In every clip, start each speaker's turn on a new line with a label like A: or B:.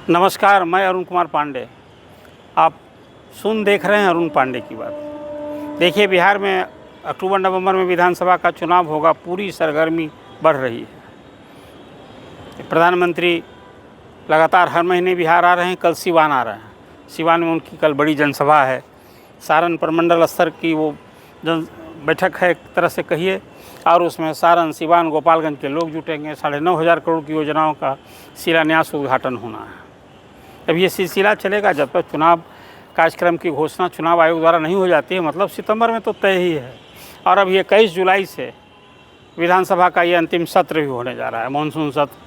A: नमस्कार, मैं अरुण कुमार पांडे। आप देख रहे हैं अरुण पांडे की बात। देखिए, बिहार में अक्टूबर नवंबर में विधानसभा का चुनाव होगा। पूरी सरगर्मी बढ़ रही है। प्रधानमंत्री लगातार हर महीने बिहार आ रहे हैं। कल सिवान आ रहे हैं। सिवान में उनकी कल बड़ी जनसभा है। सारण प्रमंडल स्तर की वो जन बैठक है, एक तरह से कहिए, और उसमें सारण, सिवान, गोपालगंज के लोग जुटेंगे। 9,500 करोड़ की योजनाओं का शिलान्यास उद्घाटन होना है। अब ये सिलसिला चलेगा जब तक चुनाव कार्यक्रम की घोषणा चुनाव आयोग द्वारा नहीं हो जाती है। मतलब सितंबर में तो तय ही है। और अब ये 21 जुलाई से विधानसभा का ये अंतिम सत्र भी होने जा रहा है। मानसून सत्र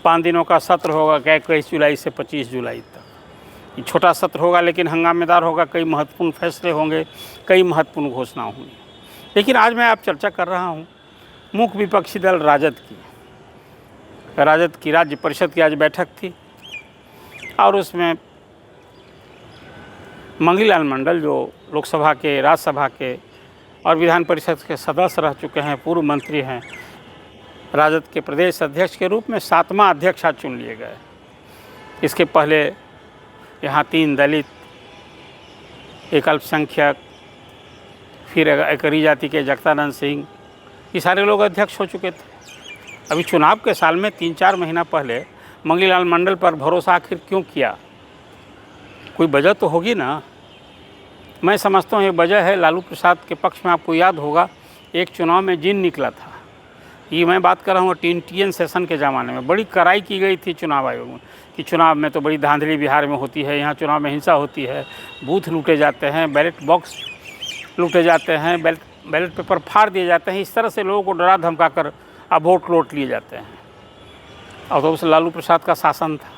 A: 5 दिनों का सत्र होगा, 21 जुलाई से 25 जुलाई तक। ये छोटा सत्र होगा लेकिन हंगामेदार होगा। कई महत्वपूर्ण फैसले होंगे, कई महत्वपूर्ण घोषणाएं होंगी। लेकिन आज मैं आप चर्चा कर रहा हूँ मुख्य विपक्षी दल राजद की राज्य परिषद की आज बैठक थी, और उसमें मंगीलाल मंडल जो लोकसभा के, राज्यसभा के और विधान परिषद के सदस्य रह चुके हैं, पूर्व मंत्री हैं, राजद के प्रदेश अध्यक्ष के रूप में 7वां अध्यक्ष आज चुन लिए गए। इसके पहले यहाँ 3 दलित, एक अल्पसंख्यक, फिर एक अरी जाति के जगदानंद सिंह, ये सारे लोग अध्यक्ष हो चुके थे। अभी चुनाव के साल में 3-4 महीना पहले मंगीलाल मंडल पर भरोसा आखिर क्यों किया? कोई वजह तो होगी ना। मैं समझता हूँ ये वजह है लालू प्रसाद के पक्ष में। आपको याद होगा एक चुनाव में जिन निकला था। ये मैं बात कर रहा हूँ टीएन सेशन के ज़माने में। बड़ी कड़ाई की गई थी चुनाव आयोग में कि चुनाव में तो बड़ी धांधली बिहार में होती है, यहाँ चुनाव में हिंसा होती है, बूथ लूटे जाते हैं, बैलेट बॉक्स लूटे जाते हैं, बैलेट पेपर फाड़ दिए जाते हैं। इस तरह से लोगों को डरा धमका कर अब वोट लौट लिए जाते हैं। और तो उस लालू प्रसाद का शासन था,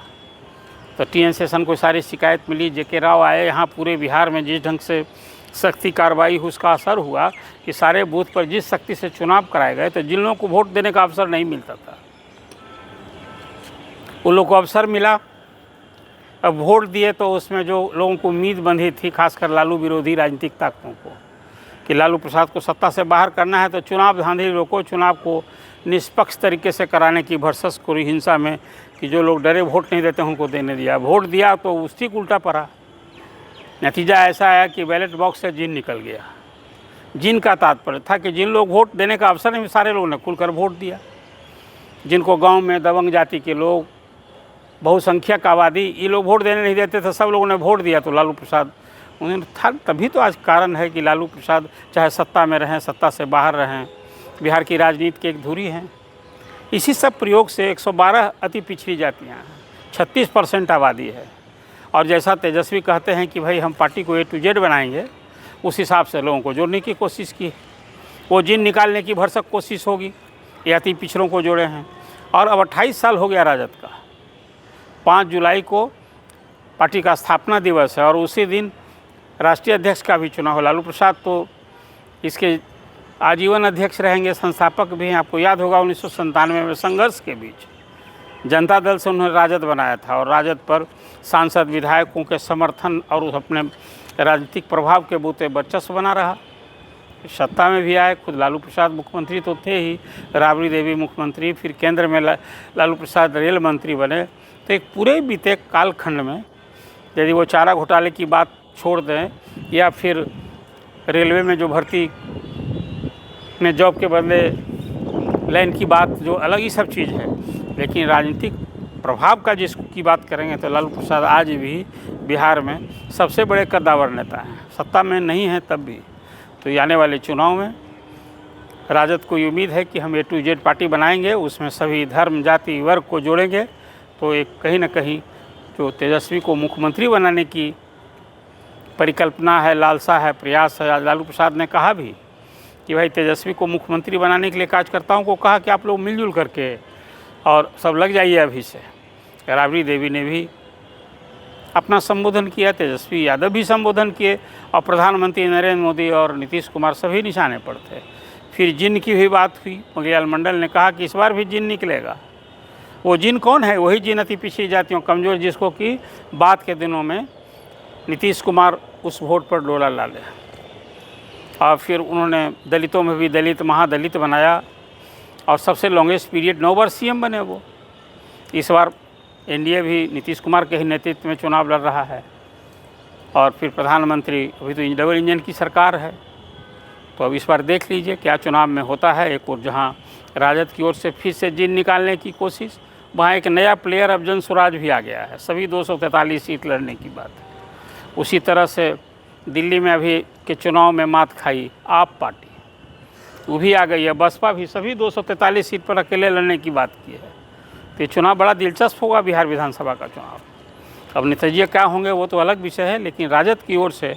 A: तो टीएन सेशन को सारी शिकायत मिली। जेके राव आए यहाँ, पूरे बिहार में जिस ढंग से सख्ती कार्रवाई हुई, उसका असर हुआ कि सारे बूथ पर जिस शक्ति से चुनाव कराए गए, तो जिन लोगों को वोट देने का अवसर नहीं मिलता था उन लोगों को अवसर मिला। अब वोट दिए तो उसमें जो लोगों को उम्मीद बंधी थी, खासकर लालू विरोधी राजनीतिक ताकतों को, कि लालू प्रसाद को सत्ता से बाहर करना है तो चुनाव धांधली रोको, चुनाव को निष्पक्ष तरीके से कराने की भरसक कोई हिंसा में कि जो लोग डरे वोट नहीं देते उनको देने दिया। वोट दिया तो उसकी उल्टा पड़ा। नतीजा ऐसा आया कि बैलेट बॉक्स से जिन निकल गया। जिन का तात्पर्य था कि जिन लोग वोट देने का अवसर नहीं, सारे लोगों ने खुलकर वोट दिया। जिनको गांव में दबंग जाति के लोग, बहुसंख्यक आबादी, ये लोग वोट देने नहीं देते थे, सब लोगों ने वोट दिया। तो लालू प्रसाद उन्हें था। तभी तो आज कारण है कि लालू प्रसाद चाहे सत्ता में रहें, सत्ता से बाहर रहें, बिहार की राजनीति की एक धुरी हैं। इसी सब प्रयोग से 112 अति पिछड़ी जातियाँ हैं, 36% आबादी है। और जैसा तेजस्वी कहते हैं कि भाई हम पार्टी को A to Z बनाएंगे, उस हिसाब से लोगों को जोड़ने की कोशिश की। वो जिन निकालने की भरसक कोशिश होगी। ये अति पिछड़ों को जोड़े हैं। और अब 28 साल हो गया राजद का। 5 जुलाई को पार्टी का स्थापना दिवस है और उसी दिन राष्ट्रीय अध्यक्ष का भी चुनाव हो। लालू प्रसाद तो इसके आजीवन अध्यक्ष रहेंगे, संस्थापक भी हैं। आपको याद होगा 1997 में संघर्ष के बीच जनता दल से उन्होंने राजद बनाया था, और राजद पर सांसद विधायकों के समर्थन और अपने राजनीतिक प्रभाव के बूते वर्चस्व बना रहा। सत्ता में भी आए। खुद लालू प्रसाद मुख्यमंत्री तो थे ही, राबड़ी देवी मुख्यमंत्री, फिर केंद्र में लालू प्रसाद रेल मंत्री बने। तो एक पूरे बीते कालखंड में यदि वो चारा घोटाले की बात छोड़ दें या फिर रेलवे में जो भर्ती में जॉब के बदले लाइन की बात, जो अलग ही सब चीज़ है, लेकिन राजनीतिक प्रभाव का जिसकी बात करेंगे तो लालू प्रसाद आज भी बिहार में सबसे बड़े कद्दावर नेता हैं। सत्ता में नहीं है तब भी। तो ये आने वाले चुनाव में राजद को ये उम्मीद है कि हम A to Z पार्टी बनाएंगे, उसमें सभी धर्म, जाति, वर्ग को जोड़ेंगे। तो एक कहीं ना कहीं जो तेजस्वी को मुख्यमंत्री बनाने की परिकल्पना है, लालसा है, प्रयास है। आज लालू प्रसाद ने कहा भी कि भाई तेजस्वी को मुख्यमंत्री बनाने के लिए कार्यकर्ताओं को कहा कि आप लोग मिलजुल करके और सब लग जाइए अभी से। राबड़ी देवी ने भी अपना संबोधन किया, तेजस्वी यादव भी संबोधन किए, और प्रधानमंत्री नरेंद्र मोदी और नीतीश कुमार सभी निशाने पर थे। फिर जिन की भी बात हुई। मंगीलाल मंडल ने कहा कि इस बार भी जिन निकलेगा। वो जिन कौन है? वही जिन अति पिछड़ी जातियों, कमज़ोर, जिसको कि बाद के दिनों में नीतीश कुमार उस वोट पर डोला डाले। और फिर उन्होंने दलितों में भी दलित महादलित बनाया, और सबसे लॉन्गेस्ट पीरियड 9 बार CM बने वो। इस बार एनडीए भी नीतीश कुमार के ही नेतृत्व में चुनाव लड़ रहा है और फिर प्रधानमंत्री, अभी तो डबल इंजन की सरकार है। तो अब इस बार देख लीजिए क्या चुनाव में होता है। एक और जहाँ राजद की ओर से फिर से जीत निकालने की कोशिश, वहाँ एक नया प्लेयर अफजल स्वराज भी आ गया है। सभी 243 सीट लड़ने की बात है। उसी तरह से दिल्ली में अभी के चुनाव में मात खाई आप पार्टी, वो भी आ गई है। बसपा भी सभी 243 सीट पर अकेले लड़ने की बात की है। तो ये चुनाव बड़ा दिलचस्प होगा, बिहार विधानसभा का चुनाव। अब नतीजे क्या होंगे वो तो अलग विषय है, लेकिन राजद की ओर से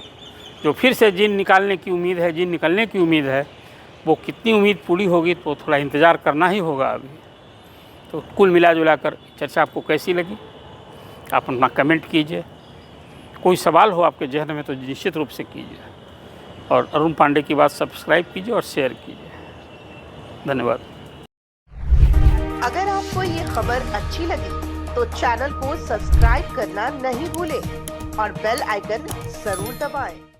A: जो फिर से जीत निकालने की उम्मीद है, जीत निकलने की उम्मीद है, वो कितनी उम्मीद पूरी होगी तो थोड़ा इंतज़ार करना ही होगा अभी। तो कुल मिला जुला कर चर्चा आपको कैसी लगी, आप अपना कमेंट कीजिए। कोई सवाल हो आपके जहन में तो निश्चित रूप से कीजिए, और अरुण पांडे की बात सब्सक्राइब कीजिए और शेयर कीजिए। धन्यवाद।
B: अगर आपको ये खबर अच्छी लगी तो चैनल को सब्सक्राइब करना नहीं भूलें और बेल आइकन जरूर दबाएं।